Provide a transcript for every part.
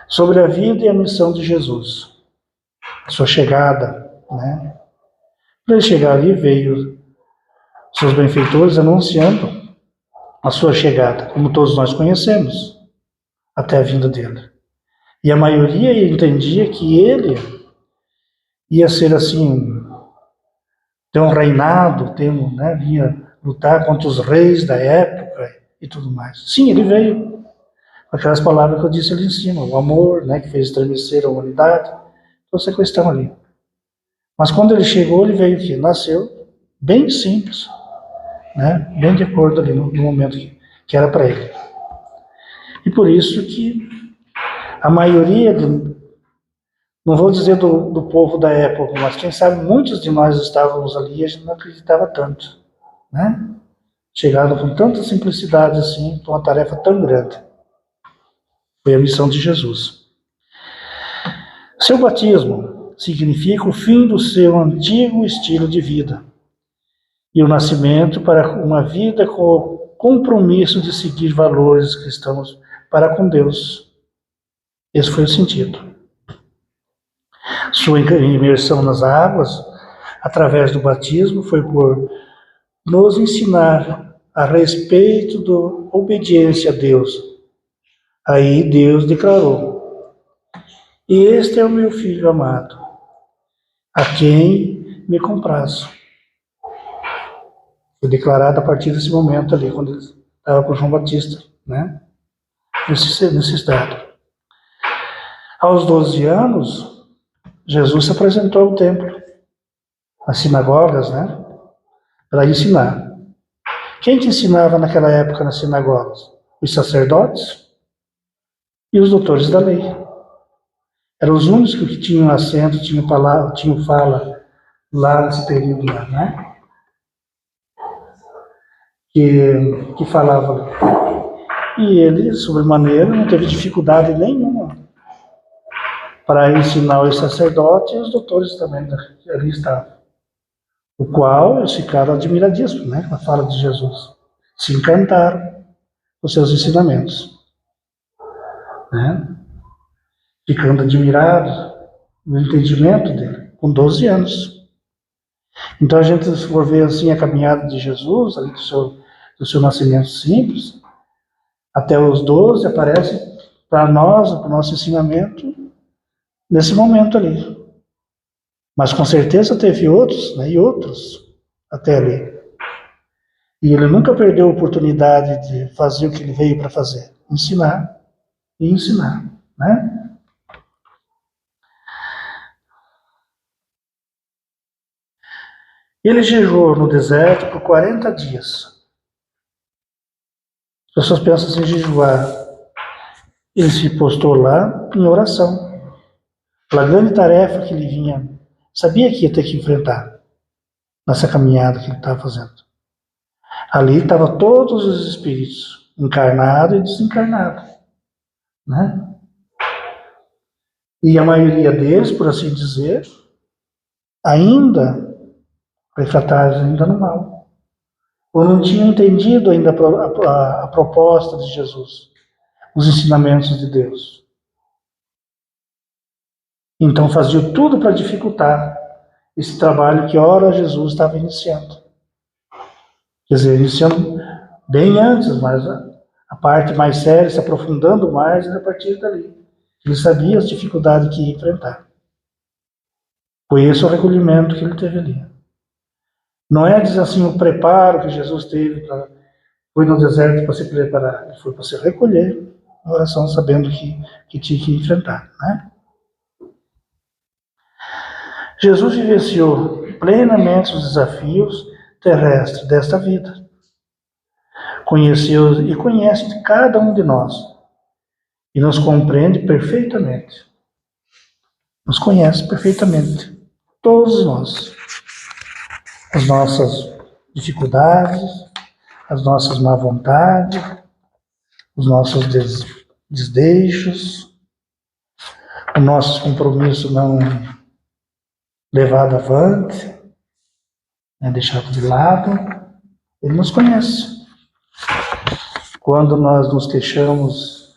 sobre a vida e a missão de Jesus, sua chegada, né? Para ele chegar ali, veio seus benfeitores anunciando a sua chegada, como todos nós conhecemos, até a vinda dele. E a maioria entendia que ele ia ser assim, ter um reinado, né, vinha lutar contra os reis da época e tudo mais. Sim, ele veio, com aquelas palavras que eu disse ali em cima, o amor, né, que fez estremecer a humanidade, toda essa questão ali. Mas quando ele chegou, ele veio que nasceu bem simples, né, bem de acordo ali no momento que era para ele. E por isso que a maioria, não vou dizer do povo da época, mas quem sabe muitos de nós estávamos ali e a gente não acreditava tanto, né? Chegaram com tanta simplicidade assim, com uma tarefa tão grande. Foi a missão de Jesus. Seu batismo significa o fim do seu antigo estilo de vida e o nascimento para uma vida com o compromisso de seguir valores cristãos para com Deus. Esse foi o sentido. Sua imersão nas águas, através do batismo, foi por nos ensinar a respeito da obediência a Deus. Aí Deus declarou: "E este é o meu filho amado, a quem me comprazo." Foi declarado a partir desse momento ali, quando ele estava com João Batista, né? Nesse estado. Aos 12 anos, Jesus se apresentou ao templo, às sinagogas, né? Para ensinar. Quem que ensinava naquela época nas sinagogas? Os sacerdotes e os doutores da lei. Eram os únicos que tinham assento, tinham palavra, tinham fala lá nesse período lá, né? Que falava. E ele, sobremaneira, não teve dificuldade nenhuma para ensinar os sacerdotes e os doutores também que ali estavam. O qual eles ficaram admiradíssimos, né, com a fala de Jesus. Se encantaram com os seus ensinamentos, né? Ficando admirados no entendimento dele, com 12 anos. Então a gente, se for ver assim a caminhada de Jesus, ali do seu nascimento simples, até os 12, aparece para nós, para o nosso ensinamento, nesse momento ali. Mas com certeza teve outros, né, e outros até ali. E ele nunca perdeu a oportunidade de fazer o que ele veio para fazer, ensinar e ensinar, né? Ele jejuou no deserto por 40 dias. As pessoas pensam em jejuar. Ele se postou lá em oração. Pela grande tarefa que ele vinha, sabia que ia ter que enfrentar nessa caminhada que ele estava fazendo. Ali estavam todos os espíritos, encarnado e desencarnado, né? E a maioria deles, por assim dizer, ainda refratários, ainda no mal. Ou não tinham entendido ainda a proposta de Jesus, os ensinamentos de Deus. Então faziam tudo para dificultar esse trabalho que ora Jesus estava iniciando. Quer dizer, iniciando bem antes, mas a parte mais séria, se aprofundando mais, era a partir dali. Ele sabia as dificuldades que ia enfrentar. Foi esse o recolhimento que ele teve ali. Não é dizer assim o preparo que Jesus teve, foi no deserto para se preparar, ele foi para se recolher a oração, sabendo que tinha que enfrentar, né? Jesus vivenciou plenamente os desafios terrestres desta vida. Conheceu e conhece cada um de nós e nos compreende perfeitamente. Nos conhece perfeitamente, todos nós. As nossas dificuldades, as nossas má vontades, os nossos desdeixos, os nossos compromissos não levados avante, né, deixados de lado. Ele nos conhece. Quando nós nos queixamos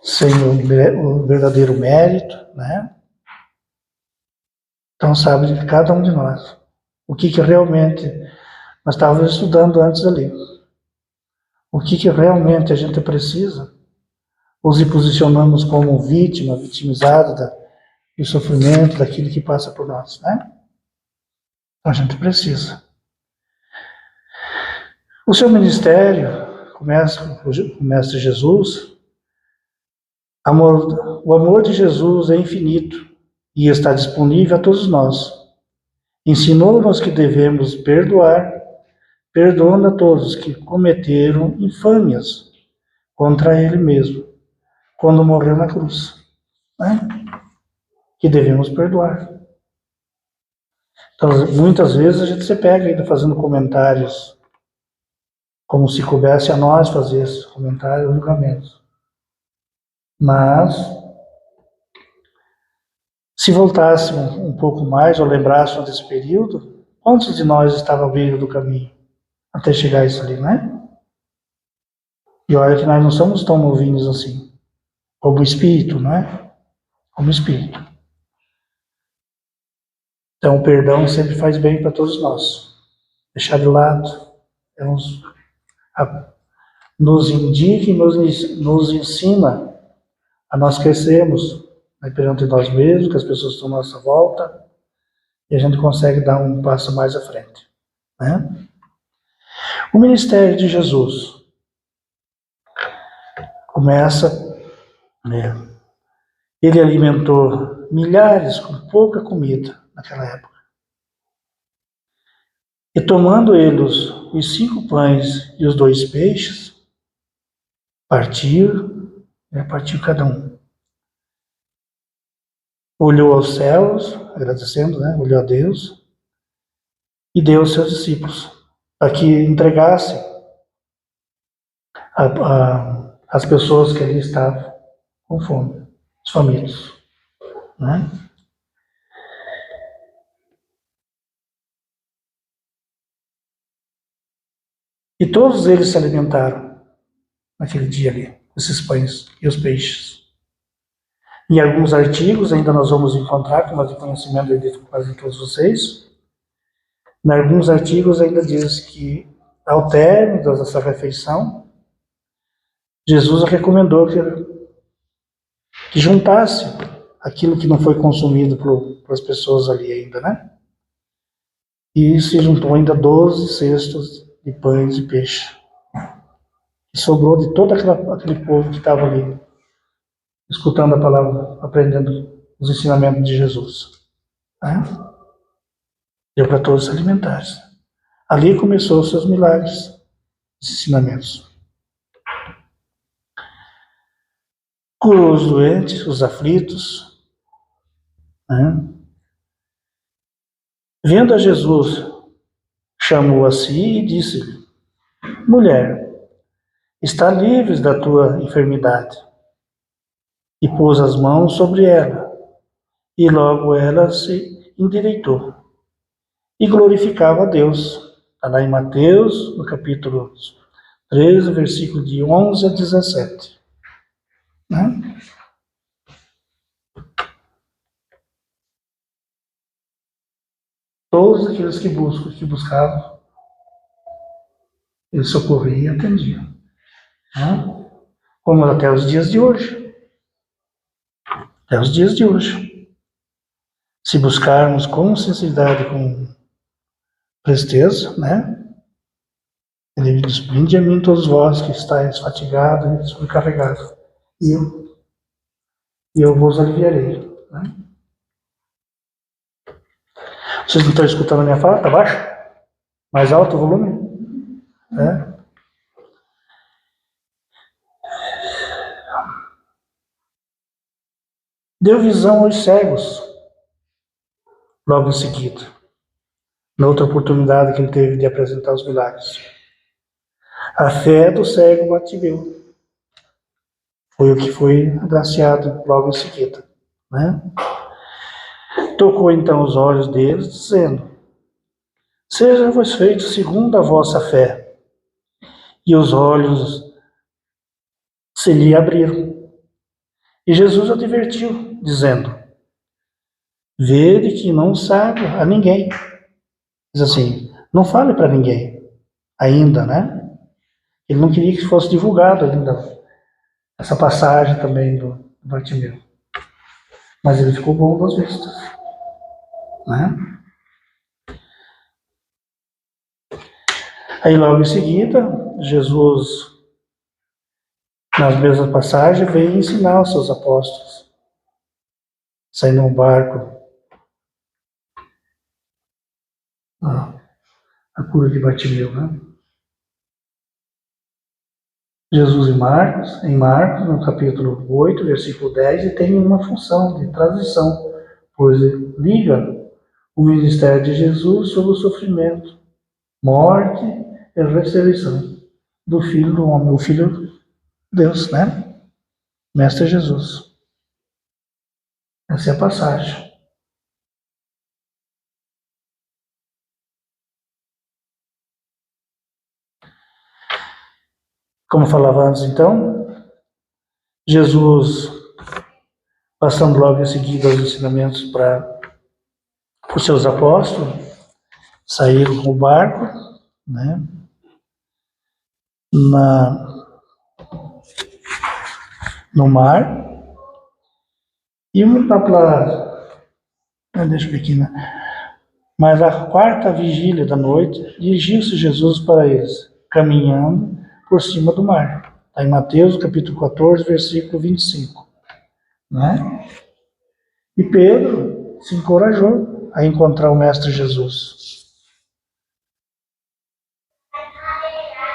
sem o verdadeiro mérito, né? Então sabe de cada um de nós o que realmente nós estávamos estudando antes ali. O que realmente a gente precisa, ou se posicionamos como vítima, vitimizado do sofrimento, daquilo que passa por nós, né? Então a gente precisa. O seu ministério começa com o Mestre Jesus. O amor de Jesus é infinito e está disponível a todos nós. Ensinou-nos que devemos perdoar, perdoando a todos que cometeram infâmias contra Ele mesmo, quando morreu na cruz, né? Que devemos perdoar. Então, muitas vezes a gente se pega ainda fazendo comentários, como se coubesse a nós fazer esses comentários ou julgamentos. Mas, se voltássemos um pouco mais, ou lembrássemos desse período, quantos de nós estavam à beira do caminho até chegar a isso ali, né? E olha que nós não somos tão novinhos assim, como espírito, não é? Como espírito. Então, o perdão sempre faz bem para todos nós. Deixar de lado, nos indica e nos ensina a nós crescermos, né, perante nós mesmos, que as pessoas estão à nossa volta, e a gente consegue dar um passo mais à frente, né? O ministério de Jesus começa, né? Ele alimentou milhares com pouca comida naquela época. E tomando eles os 5 pães e os 2 peixes, partiu, né, partiu cada um. Olhou aos céus, agradecendo, né, olhou a Deus, e deu aos seus discípulos, para que entregassem as pessoas que ali estavam com fome, os famintos, né? E todos eles se alimentaram naquele dia ali, esses pães e os peixes. Em alguns artigos, ainda nós vamos encontrar, como de conhecimento de quase todos vocês, em alguns artigos ainda diz que, ao término dessa refeição, Jesus recomendou que juntasse aquilo que não foi consumido por as pessoas ali ainda, né? E se juntou ainda 12 cestos de pães e peixe. E sobrou de todo aquele povo que estava ali, escutando a palavra, aprendendo os ensinamentos de Jesus, né? Deu para todos se alimentarem. Ali começou os seus milagres, os ensinamentos. Curou os doentes, os aflitos, né? Vendo a Jesus, chamou a si e disse-lhe: mulher, está livre da tua enfermidade. E pôs as mãos sobre ela, e logo ela se endireitou e glorificava a Deus. Está lá em Mateus, no capítulo 13, versículo de 11 a 17. Né? Todos aqueles que buscavam, ele socorria e atendia. Né? Como até os dias de hoje. Até os dias de hoje. Se buscarmos com sinceridade, com presteza, né? Ele diz: vinde a mim todos vós que estáis fatigados e sobrecarregados, e eu vos aliviarei. Né? Vocês não estão escutando a minha fala? Está baixo? Mais alto o volume? É. Deu visão aos cegos, logo em seguida, na outra oportunidade que ele teve de apresentar os milagres. A fé do cego Bartimeu foi o que foi agraciado logo em seguida, né? Tocou então os olhos deles, dizendo: seja-vos feito segundo a vossa fé. E os olhos se lhe abriram. E Jesus advertiu, dizendo: vede que não sabe a ninguém. Diz assim, não fale para ninguém, ainda, né? Ele não queria que fosse divulgado ainda essa passagem também do Bartimeu. Mas ele ficou bom das vistas, né? Aí logo em seguida, Jesus, nas mesmas passagens, veio ensinar os seus apóstolos. Saindo no barco, a cura de Bartimeu, né? Jesus em Marcos, no capítulo 8, versículo 10, ele tem uma função de transição, pois liga o ministério de Jesus sobre o sofrimento, morte e ressurreição do Filho do Homem, o Filho de Deus, né? Mestre Jesus. Essa é a passagem. Como falava antes, então, Jesus, passando logo em seguida os ensinamentos para os seus apóstolos, saíram com o barco, né? No mar, e um para deixa eu ver aqui, né? Mas a quarta vigília da noite, dirigiu-se Jesus para eles, caminhando por cima do mar. Está em Mateus, capítulo 14, versículo 25. Né? E Pedro se encorajou a encontrar o Mestre Jesus.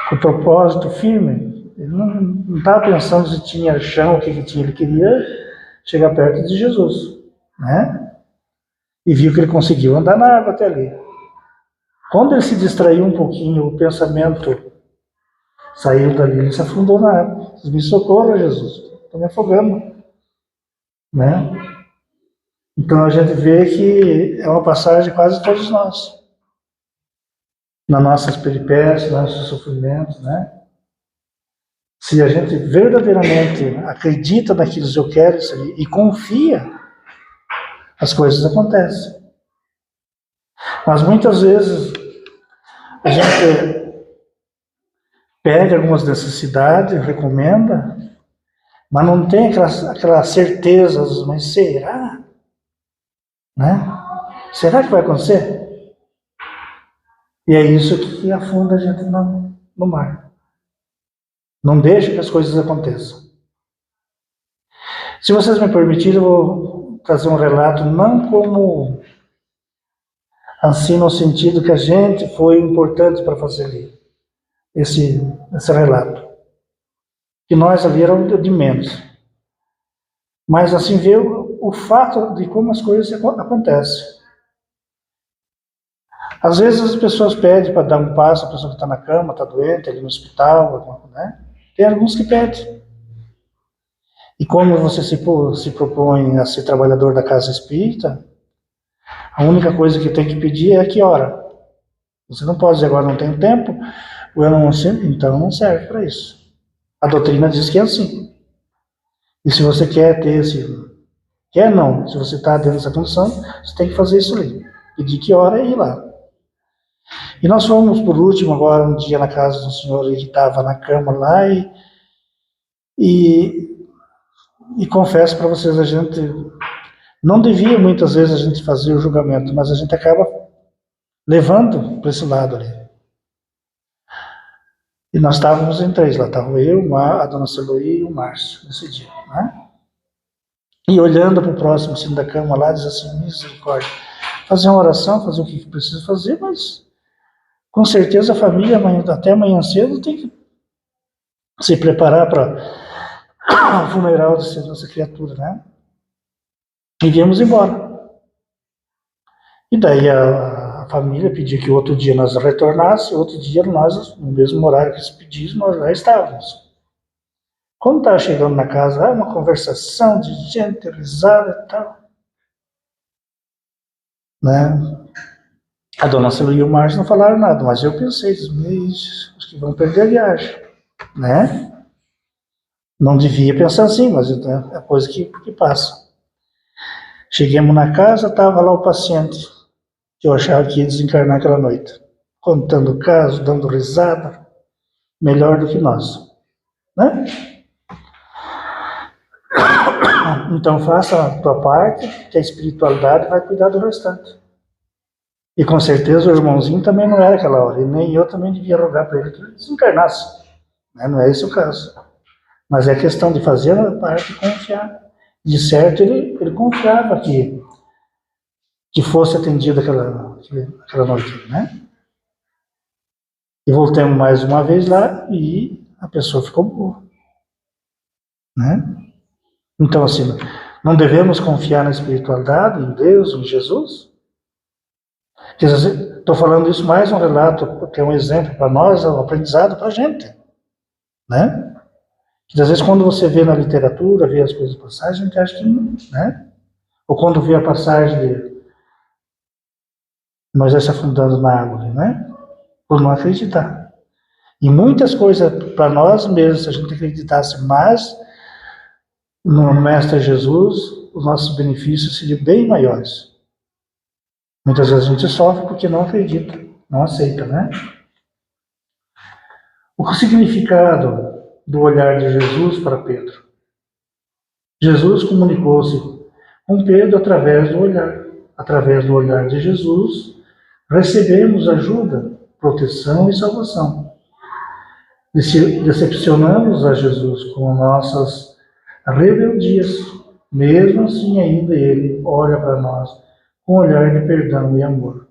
Com o propósito firme, ele não estava pensando se tinha chão, o que ele tinha, ele queria chegar perto de Jesus. Né? E viu que ele conseguiu andar na água até ali. Quando ele se distraiu um pouquinho, o pensamento saiu dali, ele se afundou na água. Me socorra, Jesus, estou me afogando. Né? Então a gente vê que é uma passagem de quase todos nós. Nas nossas peripécias, nos nossos sofrimentos, né? Se a gente verdadeiramente acredita naquilo que eu quero e confia, as coisas acontecem. Mas muitas vezes a gente pede algumas necessidades, recomenda, mas não tem aquela certeza, mas será? Né? Será que vai acontecer? E é isso que afunda a gente no mar. Não deixa que as coisas aconteçam. Se vocês me permitirem, eu vou trazer um relato, não como assim no sentido que a gente foi importante para fazer esse relato. Que nós ali éramos de menos. Mas assim ver o fato de como as coisas acontecem. Às vezes as pessoas pedem para dar um passo, a pessoa que está na cama, está doente, ali no hospital, né? Tem alguns que pedem. E como você se propõe a ser trabalhador da casa espírita, a única coisa que tem que pedir é que hora. Você não pode dizer agora não tenho tempo, ou eu não sei, então não serve para isso. A doutrina diz que é assim. E se você quer ter quer não, se você está dentro dessa condição, você tem que fazer isso ali. Pedir que hora e ir lá. E nós fomos, por último, agora um dia na casa do senhor que estava na cama lá e confesso para vocês, a gente não devia muitas vezes a gente fazer o julgamento, mas a gente acaba levando para esse lado ali. E nós estávamos em três lá, estava eu, a dona Celoí e o Márcio, nesse dia, né? E olhando para o próximo assim da cama lá, diz assim, misericórdia, fazer uma oração, fazer o que precisa fazer, mas com certeza a família até amanhã cedo tem que se preparar para o funeral dessa criatura, né? E viemos embora. E daí a família pediu que outro dia nós retornássemos, outro dia nós, no mesmo horário que eles pediram, nós já estávamos. Quando estava chegando na casa, uma conversação de gente, risada e tal. Né? A dona Silvia e o Márcio não falaram nada, mas eu pensei, acho que vão perder a viagem. Né? Não devia pensar assim, mas é coisa que passa. Chegamos na casa, estava lá o paciente, que eu achava que ia desencarnar aquela noite, contando o caso, dando risada, melhor do que nós, né? Então faça a tua parte, que a espiritualidade vai cuidar do restante. E com certeza o irmãozinho também não era aquela hora, e nem eu também devia rogar para ele que ele desencarnasse, né? Não é esse o caso. Mas é questão de fazer a parte e confiar. De certo, ele confiava que fosse atendida aquela noite, né? E voltamos mais uma vez lá e a pessoa ficou boa, né? Então, assim, não devemos confiar na espiritualidade, em Deus, em Jesus? Estou falando isso mais um relato, porque é um exemplo para nós, é um aprendizado para a gente, né? Que às vezes quando você vê na literatura, vê as coisas passagens, a gente acha que não, né? Ou quando vê a passagem de Moisés se afundando na água, né? Por não acreditar. E muitas coisas para nós mesmos, se a gente acreditasse mais no Mestre Jesus, os nossos benefícios seriam bem maiores. Muitas vezes a gente sofre porque não acredita, não aceita, né? O significado do olhar de Jesus para Pedro? Jesus comunicou-se com Pedro através do olhar. Através do olhar de Jesus, recebemos ajuda, proteção e salvação. Decepcionamos a Jesus com nossas rebeldias. Mesmo assim, ainda Ele olha para nós com um olhar de perdão e amor.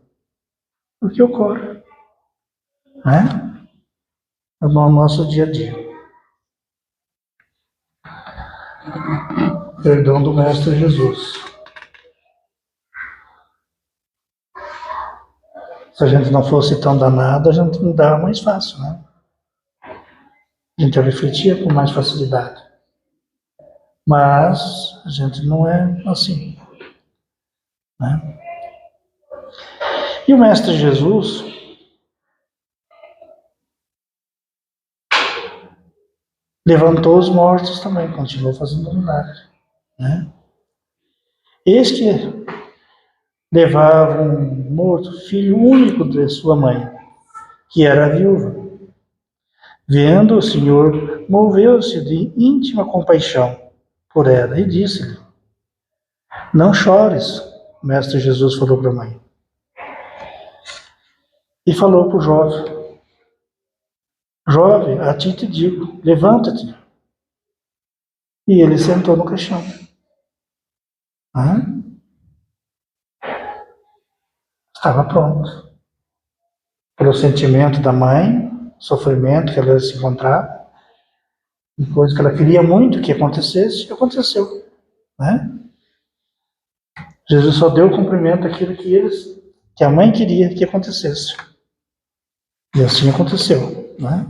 O que ocorre, né? No nosso dia a dia. Perdão do Mestre Jesus. Se a gente não fosse tão danado, a gente não dava mais fácil, né? A gente refletia com mais facilidade. Mas a gente não é assim, né? E o Mestre Jesus levantou os mortos também, continuou fazendo milagre, né? Eis que levava um morto, filho único de sua mãe, que era viúva. Vendo o Senhor, moveu-se de íntima compaixão por ela e disse-lhe: Não chores. O Mestre Jesus falou para a mãe. E falou para o jovem: Jovem, a ti te digo, levanta-te. E ele sentou no caixão. Estava pronto. Pelo sentimento da mãe, sofrimento que ela se encontrava, e coisa que ela queria muito que acontecesse, aconteceu, né? Jesus só deu cumprimento àquilo que a mãe queria que acontecesse. E assim aconteceu, né?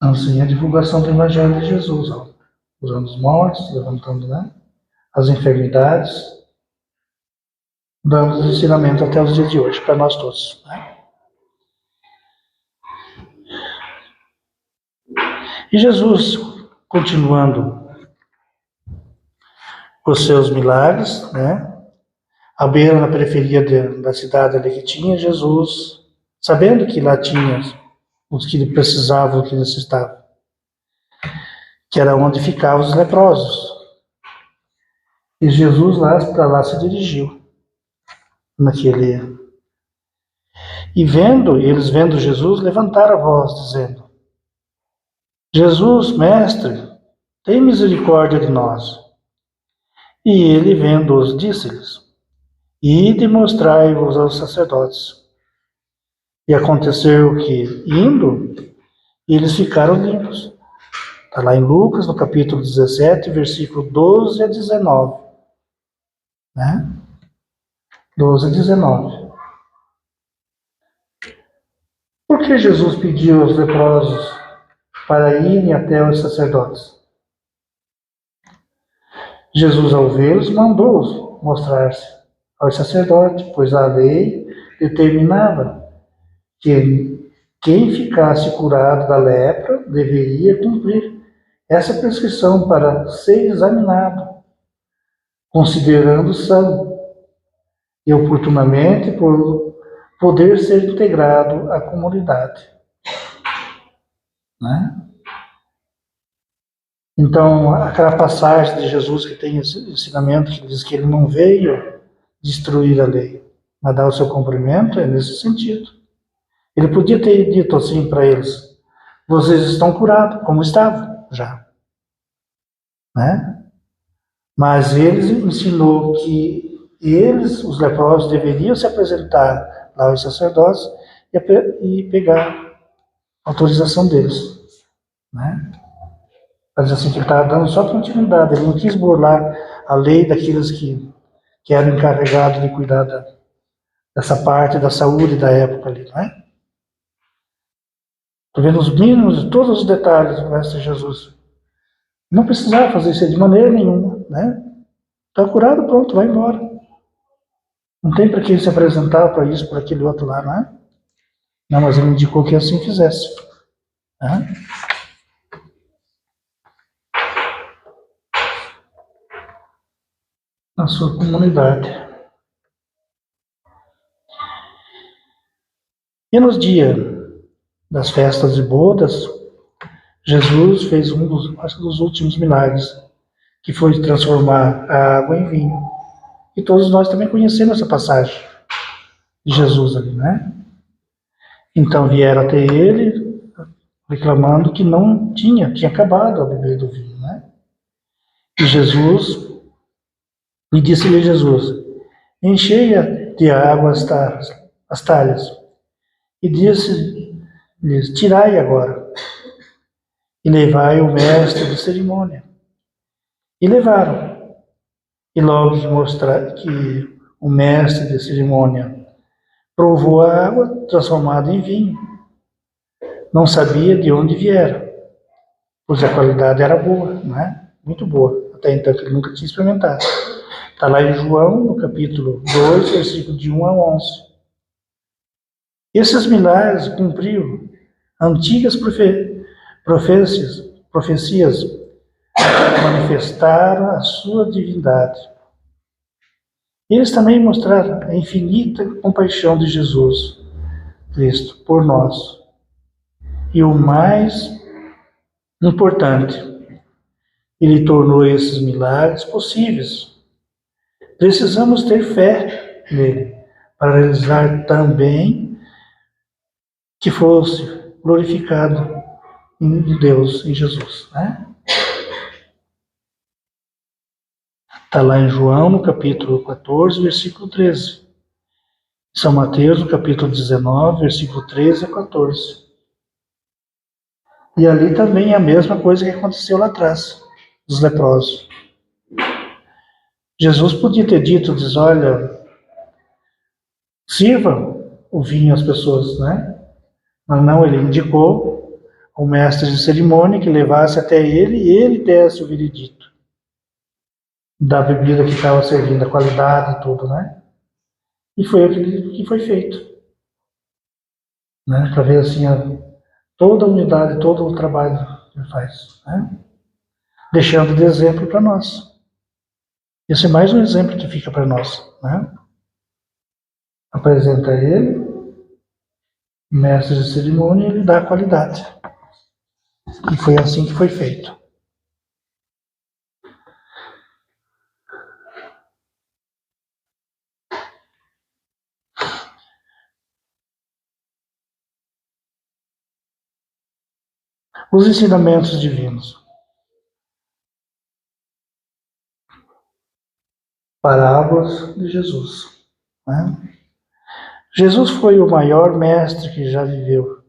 Assim, a divulgação do Evangelho de Jesus, ó, usando os mortos, levantando, né, as enfermidades, dando os ensinamentos até os dias de hoje, para nós todos, né? E Jesus, continuando os seus milagres, né? À beira, na periferia da cidade ali que tinha, Jesus, sabendo que lá tinha os que precisavam, os que necessitavam, que era onde ficavam os leprosos. E Jesus para lá se dirigiu, naquele... E eles vendo Jesus, levantaram a voz, dizendo: Jesus, mestre, tem misericórdia de nós. E ele, vendo-os, disse-lhes: Ide e mostrai-vos aos sacerdotes. E aconteceu que, indo, eles ficaram limpos. Está lá em Lucas, no capítulo 17, versículo 12 a 19. Né? 12 a 19. Por que Jesus pediu aos leprosos para irem até os sacerdotes? Jesus, ao vê-los, mandou-os mostrar-se aos sacerdotes, pois a lei determinava que quem ficasse curado da lepra deveria cumprir essa prescrição para ser examinado, considerando são e oportunamente por poder ser integrado à comunidade. Né? Então, aquela passagem de Jesus que tem esse ensinamento que diz que ele não veio destruir a lei, mas dar o seu cumprimento, é nesse sentido. Ele podia ter dito assim para eles: vocês estão curados, como estavam já. Né? Mas ele ensinou que eles, os leprosos, deveriam se apresentar lá aos sacerdotes e pegar a autorização deles. Né? Mas assim, que ele estava dando só continuidade, ele não quis burlar a lei daqueles que eram encarregados de cuidar dessa parte da saúde da época ali, não é? Estou vendo os mínimos, todos os detalhes do Mestre Jesus. Não precisava fazer isso de maneira nenhuma, né? Está curado, pronto, vai embora. Não tem para quem se apresentar para isso, para aquele outro lá, não é? Não, mas ele indicou que assim fizesse. Né? Na sua comunidade. E nos dias das festas de bodas, Jesus fez acho que dos últimos milagres, que foi transformar a água em vinho. E todos nós também conhecemos essa passagem de Jesus ali, né? Então vieram até ele, reclamando que não tinha acabado a beber do vinho, né? E Jesus, e disse-lhe Jesus: encheia de água as talhas. E disse-lhes: tirai agora, e levai o mestre de cerimônia. E levaram. E logo que mostrar que o mestre de cerimônia provou a água transformada em vinho, não sabia de onde viera, pois a qualidade era boa, né? Muito boa, até então que ele nunca tinha experimentado. Está lá em João, no capítulo 2, versículo de 1 a 11. Esses milagres cumpriram antigas profecias, manifestaram a sua divindade. Eles também mostraram a infinita compaixão de Jesus Cristo por nós. E o mais importante, ele tornou esses milagres possíveis. Precisamos ter fé nele para realizar também que fosse glorificado em Deus, em Jesus. Né? Está lá em João, no capítulo 14, versículo 13. São Mateus, no capítulo 19, versículo 13 a 14. E ali também é a mesma coisa que aconteceu lá atrás, dos leprosos. Jesus podia ter dito, diz, olha, sirvam o vinho às pessoas, né? Mas não, ele indicou ao mestre de cerimônia que levasse até ele e ele desse o veredito da bebida que estava servindo, a qualidade e tudo, né? E foi aquilo que foi feito. Né? Para ver assim toda a unidade, todo o trabalho que ele faz. Né? Deixando de exemplo para nós. Esse é mais um exemplo que fica para nós. Né? Apresenta ele, mestre de cerimônia, e ele dá a qualidade. E foi assim que foi feito. Os ensinamentos divinos. Parábolas de Jesus. Né? Jesus foi o maior mestre que já viveu.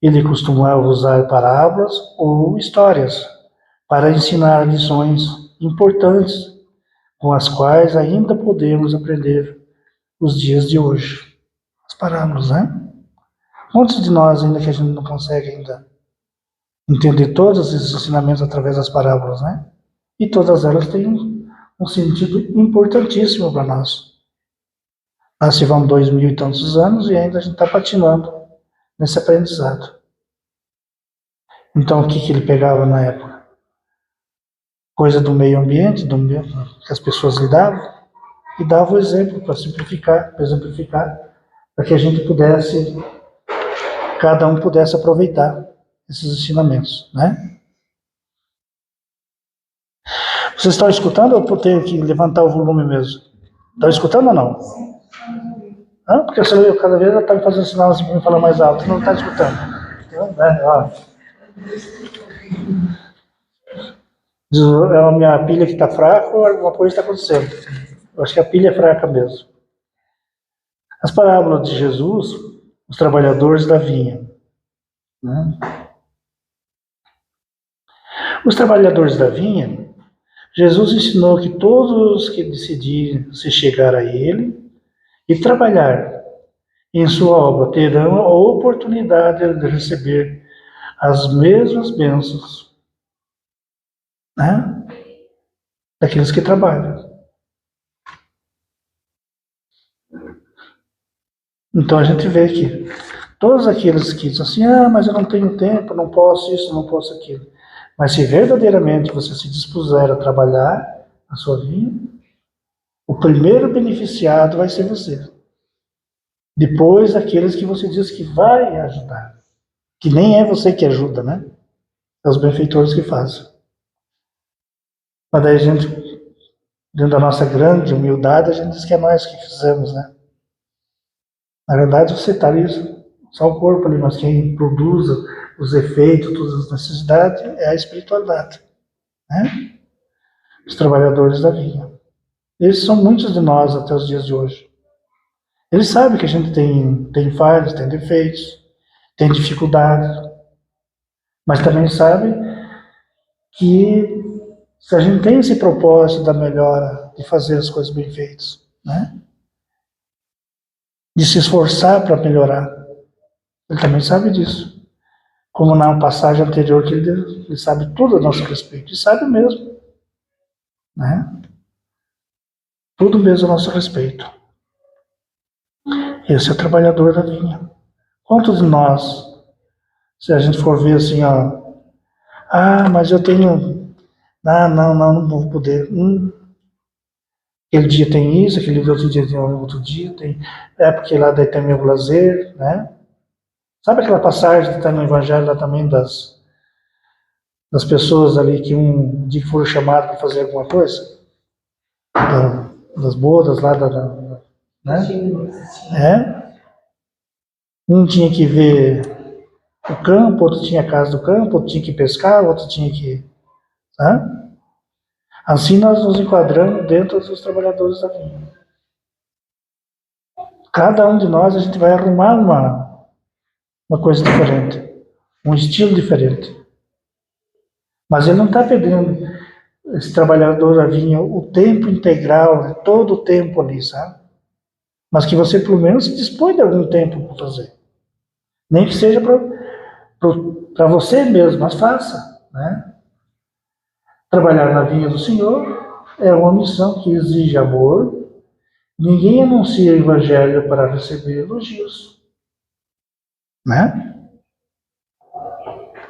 Ele costumava usar parábolas ou histórias para ensinar lições importantes com as quais ainda podemos aprender os dias de hoje. As parábolas, né? Muitos de nós ainda que a gente não consegue ainda entender todos esses ensinamentos através das parábolas, né? E todas elas têm um sentido importantíssimo para nós. Lá se vão 2000 e tantos anos e ainda a gente está patinando nesse aprendizado. Então, o que ele pegava na época? Coisa do meio ambiente, que as pessoas lidavam, e dava o exemplo para simplificar, para exemplificar, para que a gente pudesse, cada um pudesse aproveitar esses ensinamentos, né? Vocês estão escutando ou eu tenho que levantar o volume mesmo? Estão escutando ou não? Porque eu cada vez está me fazendo sinal assim para me falar mais alto, não está escutando. Então, né, ó. É a minha pilha que está fraca ou alguma coisa está acontecendo? Eu acho que a pilha é fraca mesmo. As parábolas de Jesus, os trabalhadores da vinha. Né? Os trabalhadores da vinha, Jesus ensinou que todos os que decidirem se chegar a Ele e trabalhar em sua obra terão a oportunidade de receber as mesmas bênçãos, né, daqueles que trabalham. Então a gente vê que todos aqueles que dizem assim, mas eu não tenho tempo, não posso isso, não posso aquilo. Mas se verdadeiramente você se dispuser a trabalhar a sua vida, o primeiro beneficiado vai ser você. Depois, aqueles que você diz que vai ajudar. Que nem é você que ajuda, né? É os benfeitores que fazem. Mas daí a gente, dentro da nossa grande humildade, a gente diz que é nós que fizemos, né? Na verdade, você está ali, só o corpo ali, mas quem produz os efeitos, todas as necessidades, é a espiritualidade, né? Os trabalhadores da vinha. Esses são muitos de nós até os dias de hoje. Eles sabem que a gente tem falhas, tem defeitos, tem dificuldades, mas também sabem que se a gente tem esse propósito da melhora, de fazer as coisas bem feitas, né? De se esforçar para melhorar, ele também sabe disso. Como na passagem anterior que ele sabe tudo a nosso respeito, e sabe mesmo, né? Tudo mesmo a nosso respeito. Esse é o trabalhador da vinha. Quantos de nós, se a gente for ver assim, mas eu tenho, não vou poder. Aquele dia tem isso, aquele outro dia tem outro dia, porque lá daí tem meu lazer, né? Sabe aquela passagem que está no Evangelho lá também das pessoas ali que um dia foram chamados para fazer alguma coisa? Das bodas lá, né? Um tinha que ver o campo, outro tinha a casa do campo, outro tinha que pescar, outro tinha que... Né? Assim nós nos enquadramos dentro dos trabalhadores da vinha. Cada um de nós a gente vai arrumar uma coisa diferente, um estilo diferente. Mas ele não está pedindo esse trabalhador da vinha o tempo integral, todo o tempo ali, sabe? Mas que você pelo menos se dispõe de algum tempo para fazer. Nem que seja para você mesmo, mas faça, né? Trabalhar na vinha do Senhor é uma missão que exige amor. Ninguém anuncia o evangelho para receber elogios, né?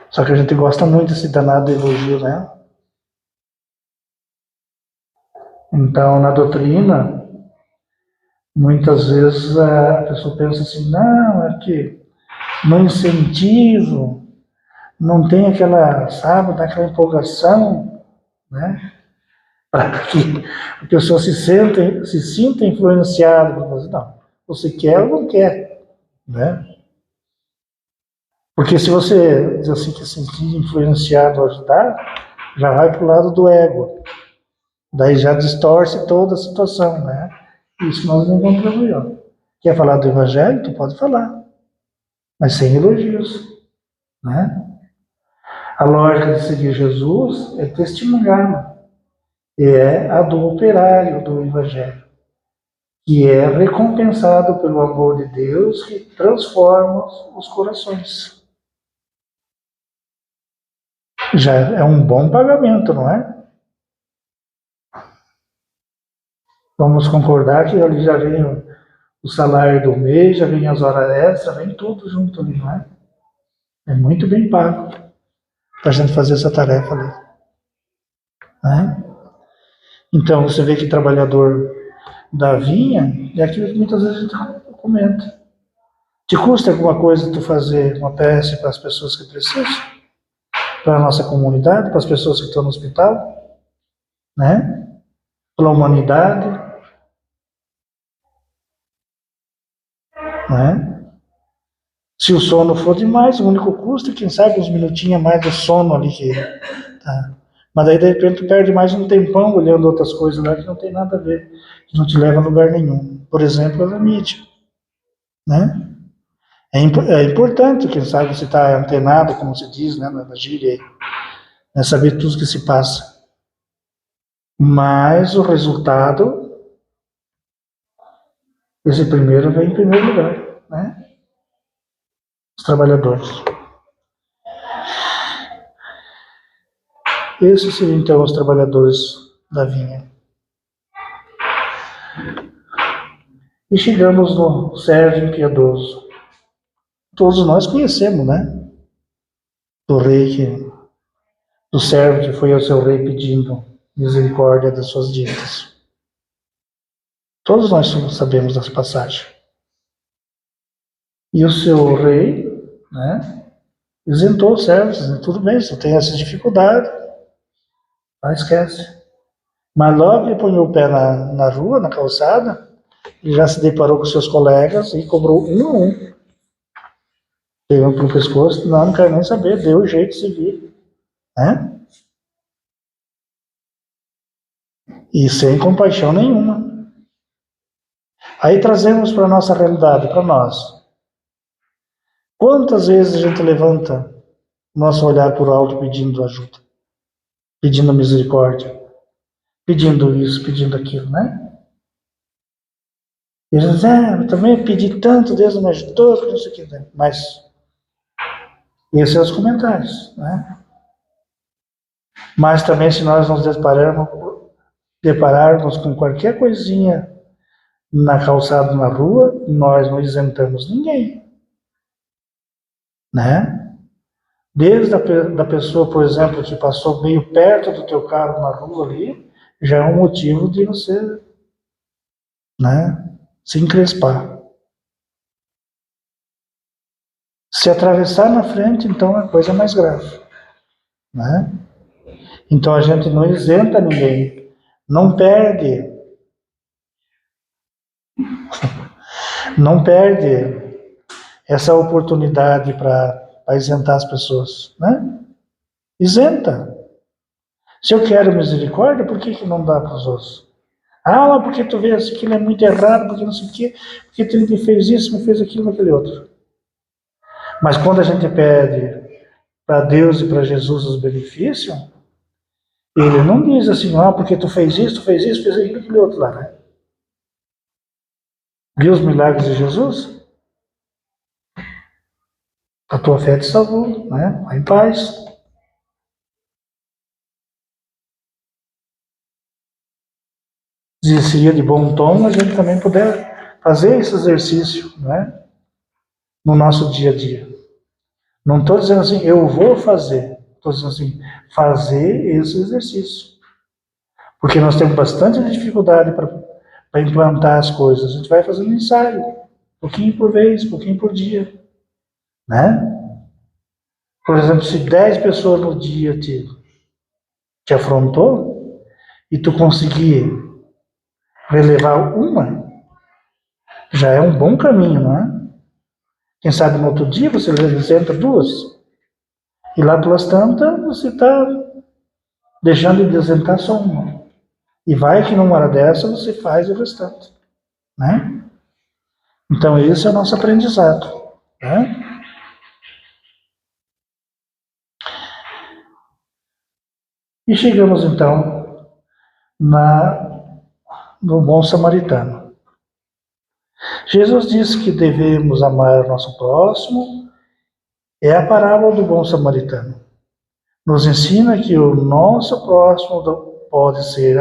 Só que a gente gosta muito desse danado elogio, né? Então, na doutrina, muitas vezes a pessoa pensa assim, não, é que no incentivo, não tem aquela, sabe, daquela empolgação, né? Para que a pessoa se sinta influenciada. Não, você quer ou não quer, né? Porque se você diz assim, que se sentir influenciado a ajudar, já vai para o lado do ego. Daí já distorce toda a situação, né? Isso nós não vamos trabalhar. Quer falar do evangelho? Tu pode falar, mas sem elogios, né? A lógica de seguir Jesus é testemunhar, é a do operário do evangelho, que é recompensado pelo amor de Deus que transforma os corações. Já é um bom pagamento, não é? Vamos concordar que ali já vem o salário do mês, já vem as horas extras, vem tudo junto ali, não é? É muito bem pago para a gente fazer essa tarefa ali. Né? Então você vê que trabalhador da vinha é aquilo que muitas vezes a gente comenta. Te custa alguma coisa tu fazer uma prece para as pessoas que precisam? Para a nossa comunidade, para as pessoas que estão no hospital? Né? Para a humanidade? Né? Se o sono for demais, o único custo é, quem sabe, uns minutinhos a mais de sono ali. Tá. Mas daí, de repente, tu perde mais um tempão olhando outras coisas lá que não tem nada a ver, que não te leva a lugar nenhum. Por exemplo, a mídia. Né? É importante, quem sabe, você está antenado, como se diz, né, na gíria, né, saber tudo que se passa. Mas o resultado, esse primeiro vem em primeiro lugar, né? Os trabalhadores. Esses seriam, então, os trabalhadores da vinha. E chegamos no servo impiedoso. Todos nós conhecemos, né? Do rei, do servo que foi ao seu rei pedindo misericórdia das suas dívidas. Todos nós sabemos dessa passagem. E o seu rei, né, isentou os servos, tudo bem, se tem essa dificuldade, esquece. Mas logo ele põe o pé na rua, na calçada, ele já se deparou com seus colegas e cobrou um a um. Pegou pelo pescoço, não quero nem saber, deu o jeito de se vir. Né? E sem compaixão nenhuma. Aí trazemos para a nossa realidade, para nós. Quantas vezes a gente levanta nosso olhar por alto pedindo ajuda, pedindo misericórdia, pedindo isso, pedindo aquilo, né? E a gente diz, eu também pedi tanto, Deus não me ajudou, não sei o que, né? Mas esses são os comentários, né? Mas também se nós nos depararmos com qualquer coisinha na calçada, na rua, nós não isentamos ninguém, né? Desde da pessoa, por exemplo, que passou meio perto do teu carro na rua ali, já é um motivo de você, né, se encrespar. Se atravessar na frente, então é coisa mais grave, né? Então a gente não isenta ninguém, não perde essa oportunidade para isentar as pessoas, né? Isenta. Se eu quero misericórdia, por que não dá para os outros? Mas porque tu vê assim, aquilo é muito errado, porque não sei o quê, porque ele me fez isso, me fez aquilo, aquele outro. Mas quando a gente pede para Deus e para Jesus os benefícios, ele não diz assim, porque tu fez isso, fez aquilo, aquele outro lá, né? Viu os milagres de Jesus? A tua fé te salvou, né? Vai em paz. Seria de bom tom a gente também puder fazer esse exercício, né? No nosso dia a dia. Não estou dizendo assim, eu vou fazer. Estou dizendo assim, fazer esse exercício. Porque nós temos bastante dificuldade para implantar as coisas. A gente vai fazendo ensaio, pouquinho por vez, pouquinho por dia, né? Por exemplo, se 10 pessoas no dia te afrontou e tu conseguir relevar uma, já é um bom caminho, não é? Quem sabe no outro dia você isenta duas. E lá pelas tantas você está deixando de isentar só uma. E vai que numa hora dessa você faz o restante, né? Então esse é o nosso aprendizado, né? E chegamos então no bom samaritano. Jesus disse que devemos amar o nosso próximo, é a parábola do bom samaritano. Nos ensina que o nosso próximo pode ser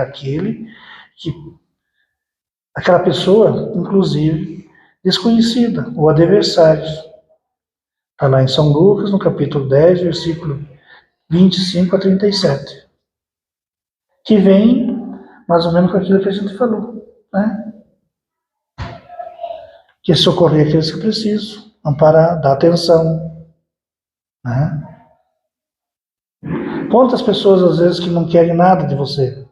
aquela pessoa, inclusive, desconhecida, ou adversários. Está lá em São Lucas, no capítulo 10, versículo 25 a 37. Que vem mais ou menos com aquilo que a gente falou, né? Que é socorrer aqueles que precisam, amparar, dar atenção, né? Quantas pessoas, às vezes, que não querem nada de você?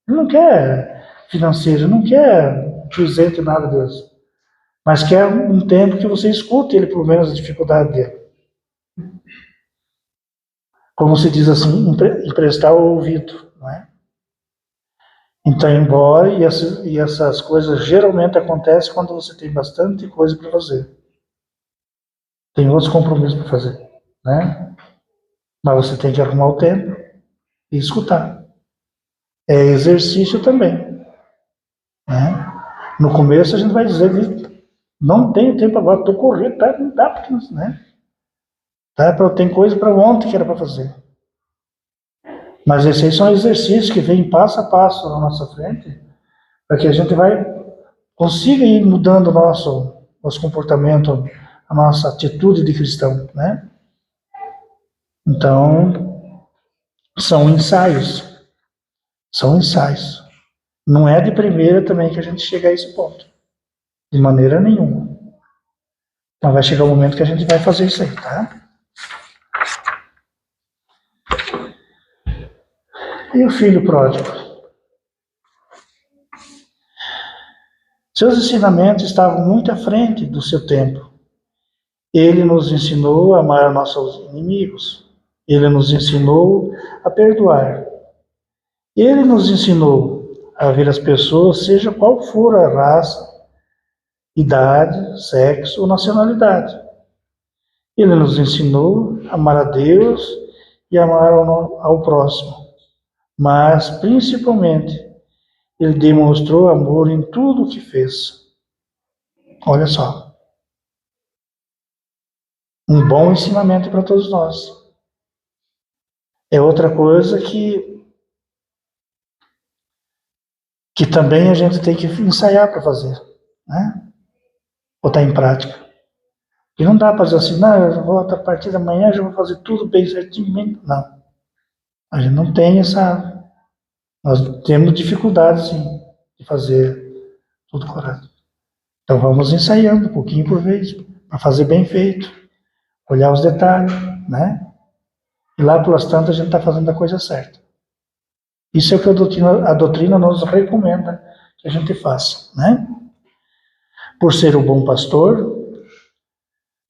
Ele não quer financeiro, não quer presente, nada disso. Mas quer um tempo que você escute ele, pelo menos, a dificuldade dele. Como se diz assim, emprestar o ouvido, não é? Então, embora, e essas coisas geralmente acontecem quando você tem bastante coisa para fazer. Tem outros compromissos para fazer, né? Mas você tem que arrumar o tempo e escutar. É exercício também, né? No começo a gente vai dizer, não tenho tempo agora, estou correndo, tá? Não dá, porque, né? Tem coisa para ontem que era para fazer. Mas esses aí são exercícios que vêm passo a passo na nossa frente, para que a gente consiga ir mudando o nosso comportamento, a nossa atitude de cristão, né? Então, são ensaios. São ensaios. Não é de primeira também que a gente chega a esse ponto. De maneira nenhuma. Então vai chegar o momento que a gente vai fazer isso aí, tá? E o filho pródigo? Seus ensinamentos estavam muito à frente do seu tempo. Ele nos ensinou a amar nossos inimigos. Ele nos ensinou a perdoar. Ele nos ensinou a ver as pessoas, seja qual for a raça, idade, sexo ou nacionalidade. Ele nos ensinou a amar a Deus e amar ao próximo. Mas, principalmente, ele demonstrou amor em tudo o que fez. Olha só. Um bom ensinamento para todos nós. É outra coisa que também a gente tem que ensaiar para fazer, né? Botar em prática. E não dá para dizer assim, não, eu vou a partir da manhã, já vou fazer tudo bem certinho. Não. A gente não tem essa... Nós temos dificuldade, sim, de fazer tudo correto. Então vamos ensaiando, um pouquinho por vez, para fazer bem feito. Olhar os detalhes, né? E lá pelas tantas a gente está fazendo a coisa certa. Isso é o que a doutrina nos recomenda que a gente faça, né? Por ser o bom pastor,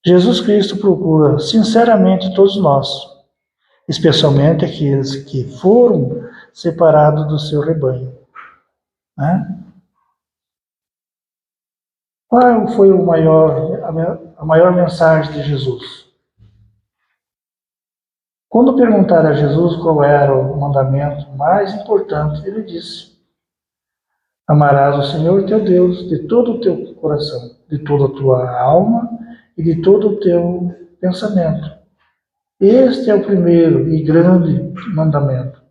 Jesus Cristo procura sinceramente todos nós, especialmente aqueles que foram separados do seu rebanho, né? Qual foi a maior mensagem de Jesus? Quando perguntaram a Jesus qual era o mandamento mais importante, ele disse: amarás o Senhor teu Deus de todo o teu coração, de toda a tua alma e de todo o teu pensamento. Este é o primeiro e grande mandamento.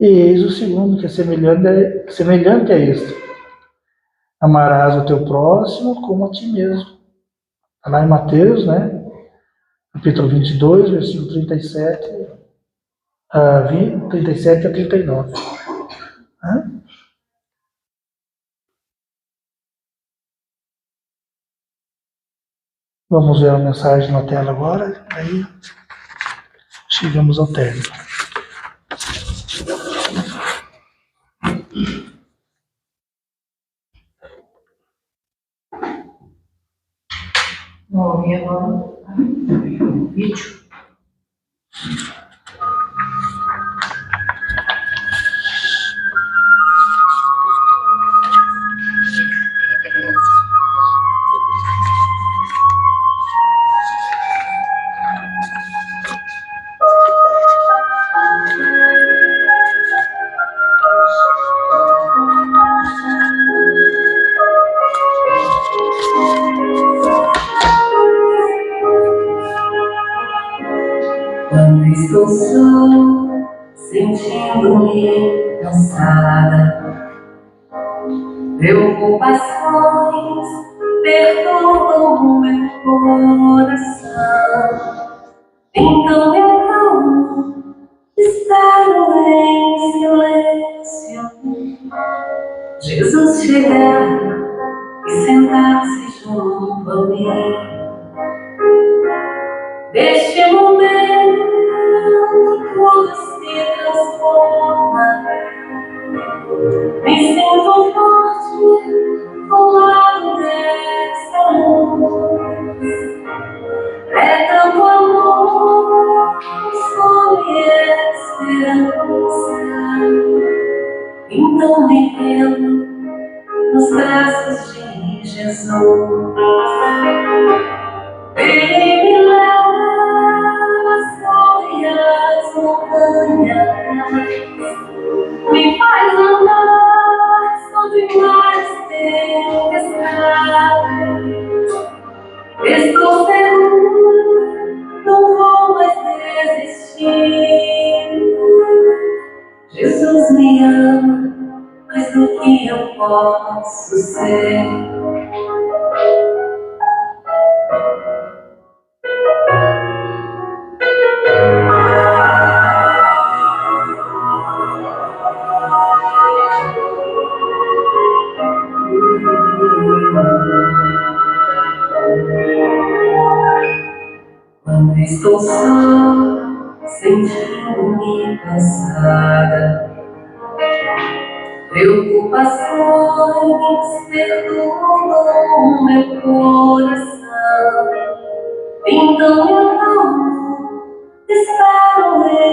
E eis o segundo, que é semelhante a este: amarás o teu próximo como a ti mesmo. Está lá em Mateus, né? Capítulo 22, versículo 37 a 39. Vamos ver a mensagem na tela agora, aí chegamos ao término. Bom, e agora o vídeo. Quando estou só, sentindo-me cansada, preocupações perturbam o meu coração. Então me acalmo, espero em silêncio Jesus chegar e sentar-se junto a mim. Neste momento tudo se transforma. Me sinto forte ao lado dessa luz. É tanto amor, sonho e esperança. Então me rendo nos braços de Jesus. Ele me leva sobre as montanhas, me faz andar sobre mares tempestades. Estou seguro, não vou mais desistir. Jesus me ama mais do que eu posso ser. Quando estou só, sentindo-me cansada, preocupações perturbam o meu coração. Então eu acalmo, espero em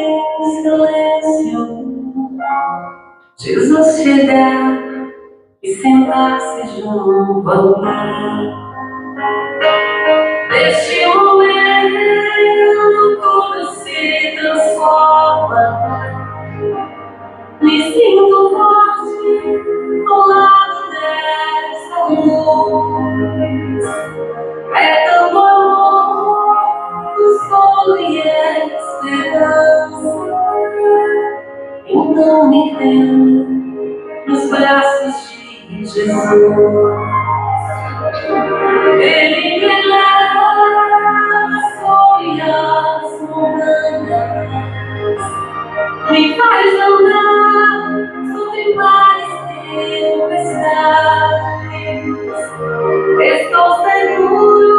silêncio Jesus chegar e sentar-se junto a mim. Neste momento tudo se transforma. Me sinto forte ao lado dessa luz. É tanto amor, consolo e esperança. Então me rendo nos braços de Jesus. Ele me leva sobre as montanhas, me faz andar sobre mares tempestades. Estou seguro,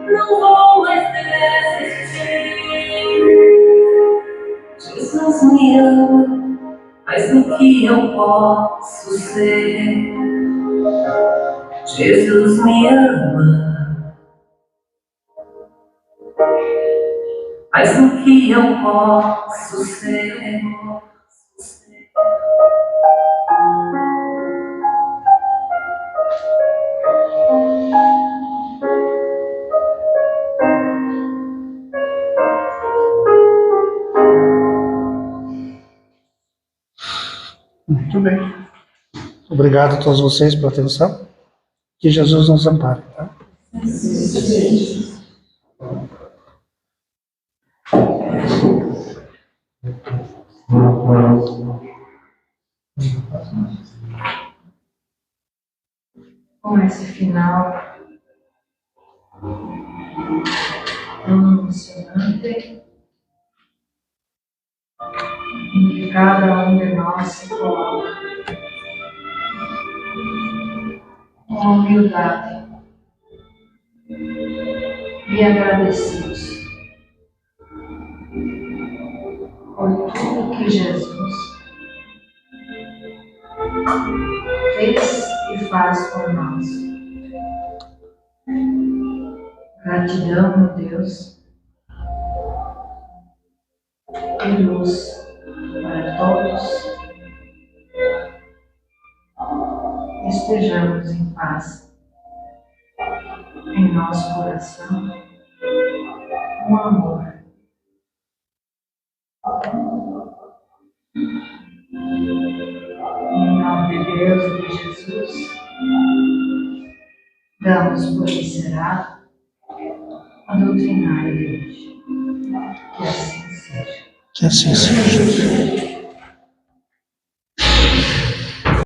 não vou mais desistir. Jesus me ama mais do que eu posso ser. Jesus me ama mais do que eu posso ser. Muito bem. Obrigado a todos vocês pela atenção. Que Jesus nos ampare, tá? Com esse final emocionante, em que cada um de nós se coloca com humildade e agradecidos por tudo que Jesus fez e faz por nós. Gratidão, meu Deus, e luz para todos. Estejamos em paz em nosso coração, com amor. Em nome de Deus e de Jesus, damos por encerrado a doutrinária de hoje. Que assim seja. Que assim seja.